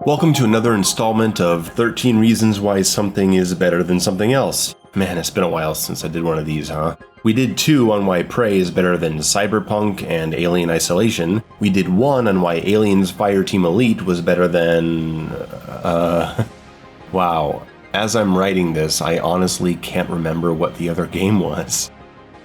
Welcome to another installment of 13 Reasons Why Something is Better Than Something Else. Man, it's been a while since I did one of these, huh? We did 2 on why Prey is better than Cyberpunk and Alien Isolation. We did 1 on why Aliens Fireteam Elite was better than... Wow. As I'm writing this, I honestly can't remember what the other game was.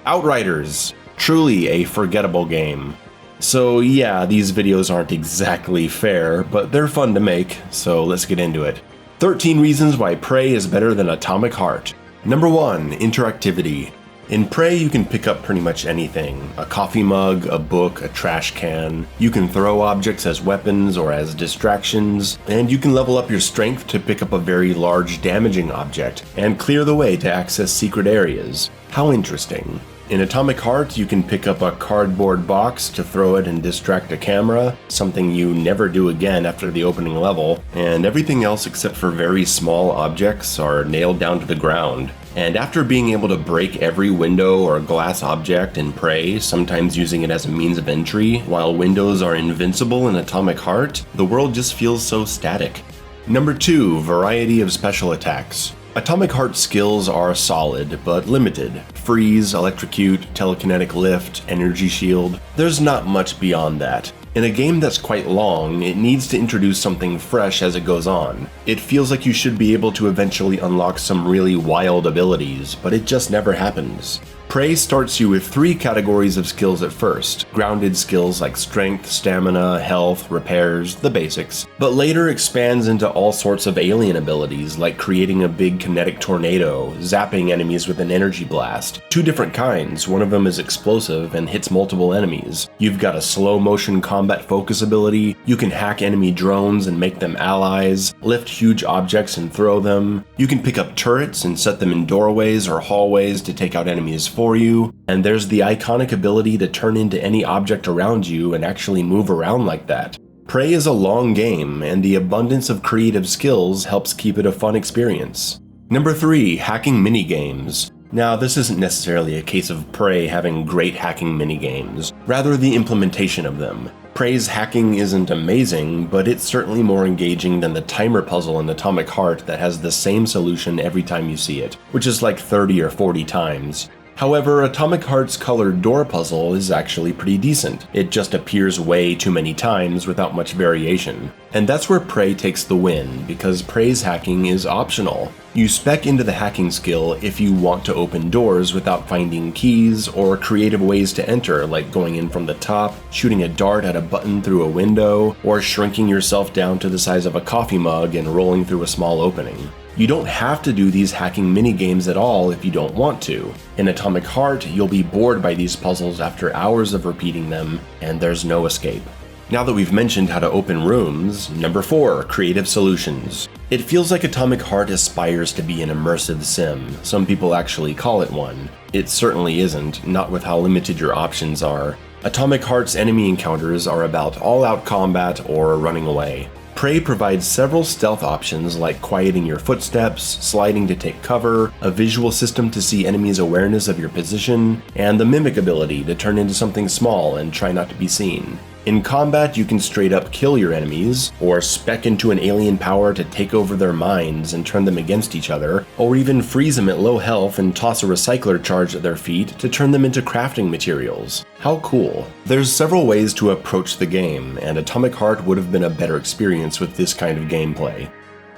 Outriders. Truly a forgettable game. So yeah, these videos aren't exactly fair, but they're fun to make, so let's get into it. 13 reasons why Prey is better than Atomic Heart. Number 1, interactivity. In Prey, you can pick up pretty much anything. A coffee mug, a book, a trash can. You can throw objects as weapons or as distractions, and you can level up your strength to pick up a very large damaging object, and clear the way to access secret areas. How interesting. In Atomic Heart, you can pick up a cardboard box to throw it and distract a camera, something you never do again after the opening level, and everything else except for very small objects are nailed down to the ground. And after being able to break every window or glass object in Prey, sometimes using it as a means of entry, while windows are invincible in Atomic Heart, the world just feels so static. Number 2, variety of special attacks. Atomic Heart skills are solid, but limited. Freeze, electrocute, telekinetic lift, energy shield. There's not much beyond that. In a game that's quite long, it needs to introduce something fresh as it goes on. It feels like you should be able to eventually unlock some really wild abilities, but it just never happens. Prey starts you with 3 categories of skills at first, grounded skills like strength, stamina, health, repairs, the basics, but later expands into all sorts of alien abilities like creating a big kinetic tornado, zapping enemies with an energy blast. 2 different kinds, one of them is explosive and hits multiple enemies. You've got a slow motion combat focus ability, you can hack enemy drones and make them allies, lift huge objects and throw them, you can pick up turrets and set them in doorways or hallways to take out enemies for you, and there's the iconic ability to turn into any object around you and actually move around like that. Prey is a long game, and the abundance of creative skills helps keep it a fun experience. Number 3, hacking minigames. Now, this isn't necessarily a case of Prey having great hacking minigames, rather the implementation of them. Prey's hacking isn't amazing, but it's certainly more engaging than the timer puzzle in Atomic Heart that has the same solution every time you see it, which is like 30 or 40 times. However, Atomic Heart's colored door puzzle is actually pretty decent. It just appears way too many times without much variation. And that's where Prey takes the win, because Prey's hacking is optional. You spec into the hacking skill if you want to open doors without finding keys or creative ways to enter, like going in from the top, shooting a dart at a button through a window, or shrinking yourself down to the size of a coffee mug and rolling through a small opening. You don't have to do these hacking minigames at all if you don't want to. In Atomic Heart, you'll be bored by these puzzles after hours of repeating them, and there's no escape. Now that we've mentioned how to open rooms, number 4, creative solutions. It feels like Atomic Heart aspires to be an immersive sim. Some people actually call it one. It certainly isn't, not with how limited your options are. Atomic Heart's enemy encounters are about all-out combat or running away. Prey provides several stealth options like quieting your footsteps, sliding to take cover, a visual system to see enemies' awareness of your position, and the mimic ability to turn into something small and try not to be seen. In combat, you can straight up kill your enemies, or spec into an alien power to take over their minds and turn them against each other, or even freeze them at low health and toss a recycler charge at their feet to turn them into crafting materials. How cool. There's several ways to approach the game, and Atomic Heart would have been a better experience with this kind of gameplay.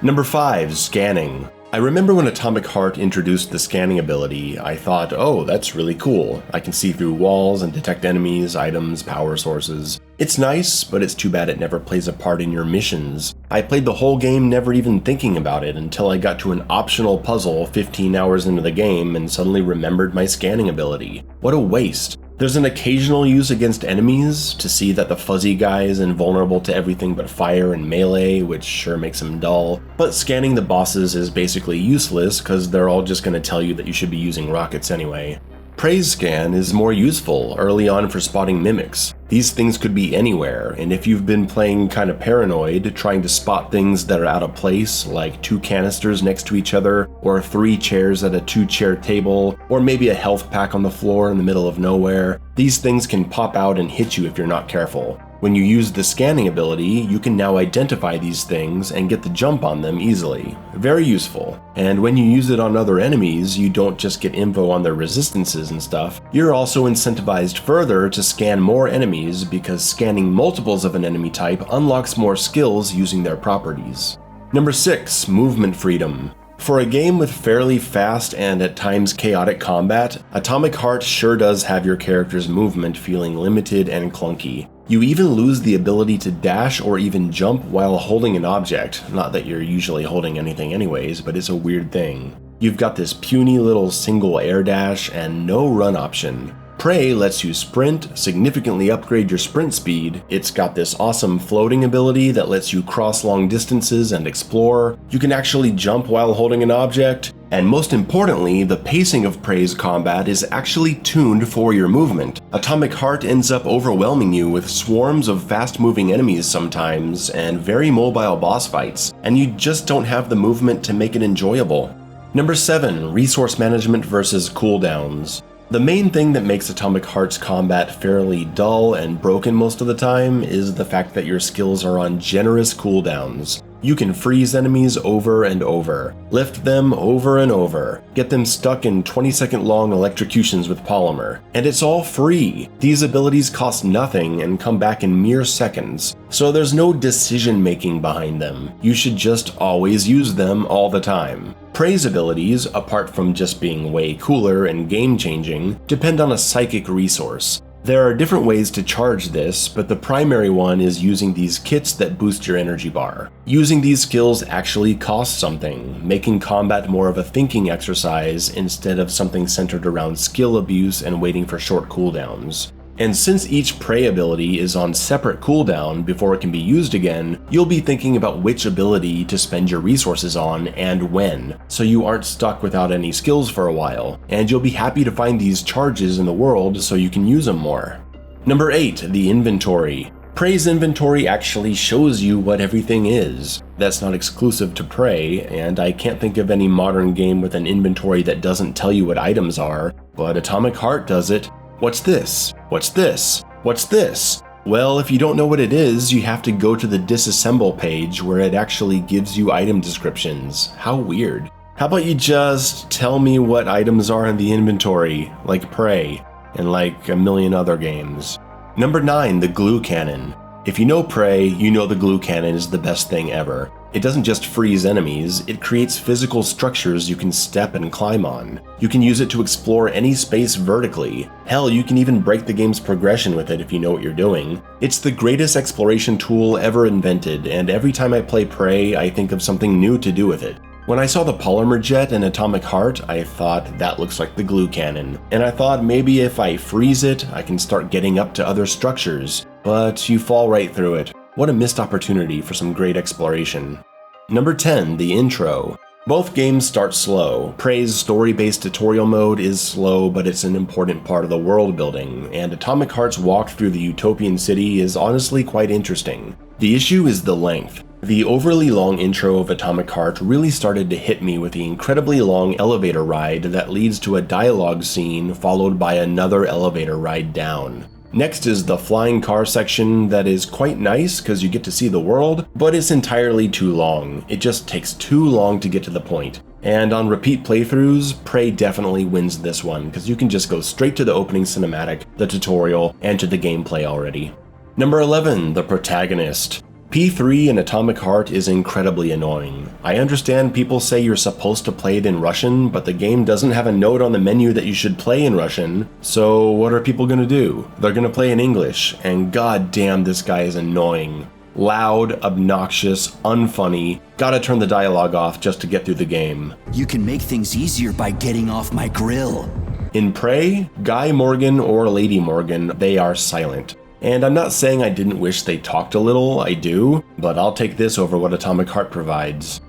Number 5, scanning. I remember when Atomic Heart introduced the scanning ability, I thought, oh, that's really cool. I can see through walls and detect enemies, items, power sources. It's nice, but it's too bad it never plays a part in your missions. I played the whole game never even thinking about it until I got to an optional puzzle 15 hours into the game and suddenly remembered my scanning ability. What a waste. There's an occasional use against enemies to see that the fuzzy guy is invulnerable to everything but fire and melee, which sure makes him dull, but scanning the bosses is basically useless because they're all just going to tell you that you should be using rockets anyway. Prey's scan is more useful early on for spotting mimics. These things could be anywhere, and if you've been playing kind of paranoid, trying to spot things that are out of place, like 2 canisters next to each other, or 3 chairs at a 2-chair table, or maybe a health pack on the floor in the middle of nowhere, these things can pop out and hit you if you're not careful. When you use the scanning ability, you can now identify these things and get the jump on them easily. Very useful. And when you use it on other enemies, you don't just get info on their resistances and stuff, you're also incentivized further to scan more enemies because scanning multiples of an enemy type unlocks more skills using their properties. Number 6, movement freedom. For a game with fairly fast and at times chaotic combat, Atomic Heart sure does have your character's movement feeling limited and clunky. You even lose the ability to dash or even jump while holding an object. Not that you're usually holding anything anyways, but it's a weird thing. You've got this puny little single air dash and no run option. Prey lets you sprint, significantly upgrade your sprint speed. It's got this awesome floating ability that lets you cross long distances and explore. You can actually jump while holding an object. And most importantly, the pacing of Prey's combat is actually tuned for your movement. Atomic Heart ends up overwhelming you with swarms of fast-moving enemies sometimes and very mobile boss fights, and you just don't have the movement to make it enjoyable. Number 7, resource management versus cooldowns. The main thing that makes Atomic Heart's combat fairly dull and broken most of the time is the fact that your skills are on generous cooldowns. You can freeze enemies over and over, lift them over and over, get them stuck in 20-second long electrocutions with polymer, and it's all free. These abilities cost nothing and come back in mere seconds, so there's no decision making behind them. You should just always use them all the time. Prey's abilities, apart from just being way cooler and game-changing, depend on a psychic resource. There are different ways to charge this, but the primary one is using these kits that boost your energy bar. Using these skills actually costs something, making combat more of a thinking exercise instead of something centered around skill abuse and waiting for short cooldowns. And since each Prey ability is on separate cooldown before it can be used again, you'll be thinking about which ability to spend your resources on and when, so you aren't stuck without any skills for a while, and you'll be happy to find these charges in the world so you can use them more. Number 8, the inventory. Prey's inventory actually shows you what everything is. That's not exclusive to Prey, and I can't think of any modern game with an inventory that doesn't tell you what items are, but Atomic Heart does it. What's this? What's this? What's this? Well, if you don't know what it is, you have to go to the disassemble page where it actually gives you item descriptions. How weird. How about you just tell me what items are in the inventory, like Prey, and like a million other games. Number 9, the glue cannon. If you know Prey, you know the glue cannon is the best thing ever. It doesn't just freeze enemies, it creates physical structures you can step and climb on. You can use it to explore any space vertically. Hell, you can even break the game's progression with it if you know what you're doing. It's the greatest exploration tool ever invented, and every time I play Prey, I think of something new to do with it. When I saw the polymer jet in Atomic Heart, I thought that looks like the glue cannon, and I thought maybe if I freeze it, I can start getting up to other structures, but you fall right through it. What a missed opportunity for some great exploration. Number 10, the intro. Both games start slow. Prey's story-based tutorial mode is slow, but it's an important part of the world building, and Atomic Heart's walk through the utopian city is honestly quite interesting. The issue is the length. The overly long intro of Atomic Heart really started to hit me with the incredibly long elevator ride that leads to a dialogue scene followed by another elevator ride down. Next is the flying car section that is quite nice because you get to see the world, but it's entirely too long. It just takes too long to get to the point. And on repeat playthroughs, Prey definitely wins this one because you can just go straight to the opening cinematic, the tutorial, and to the gameplay already. Number 11, the Protagonist. P3 in Atomic Heart is incredibly annoying. I understand people say you're supposed to play it in Russian, but the game doesn't have a note on the menu that you should play in Russian, so what are people gonna do? They're gonna play in English, and god damn this guy is annoying. Loud, obnoxious, unfunny, gotta turn the dialogue off just to get through the game. You can make things easier by getting off my grill. In Prey, Guy Morgan or Lady Morgan, they are silent. And I'm not saying I didn't wish they talked a little, I do, but I'll take this over what Atomic Heart provides.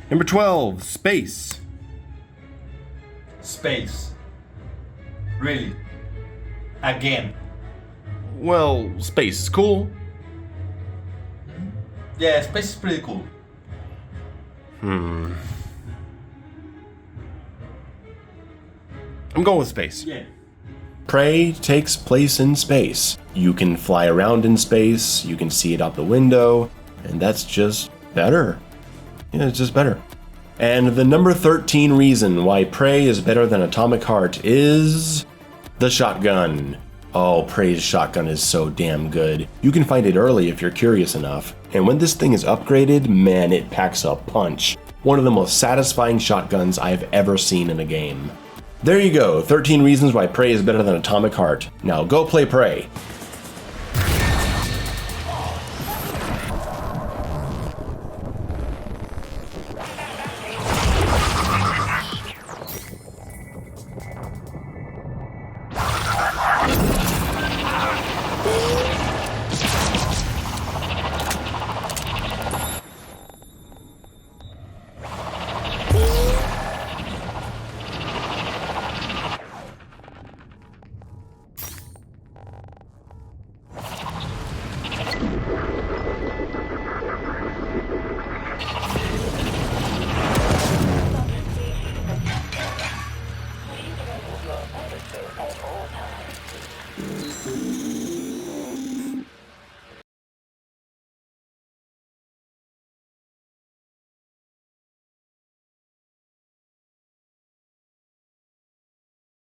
Number 12, space. Space. Really? Again? Well, space is cool. Yeah, space is pretty cool. I'm going with space. Yeah. Prey takes place in space. You can fly around in space, you can see it out the window, and that's just better. Yeah, it's just better. And the number 13 reason why Prey is better than Atomic Heart is the shotgun. Oh, Prey's shotgun is so damn good. You can find it early if you're curious enough. And when this thing is upgraded, man, it packs a punch. One of the most satisfying shotguns I've ever seen in a game. There you go, 13 reasons why Prey is better than Atomic Heart. Now go play Prey.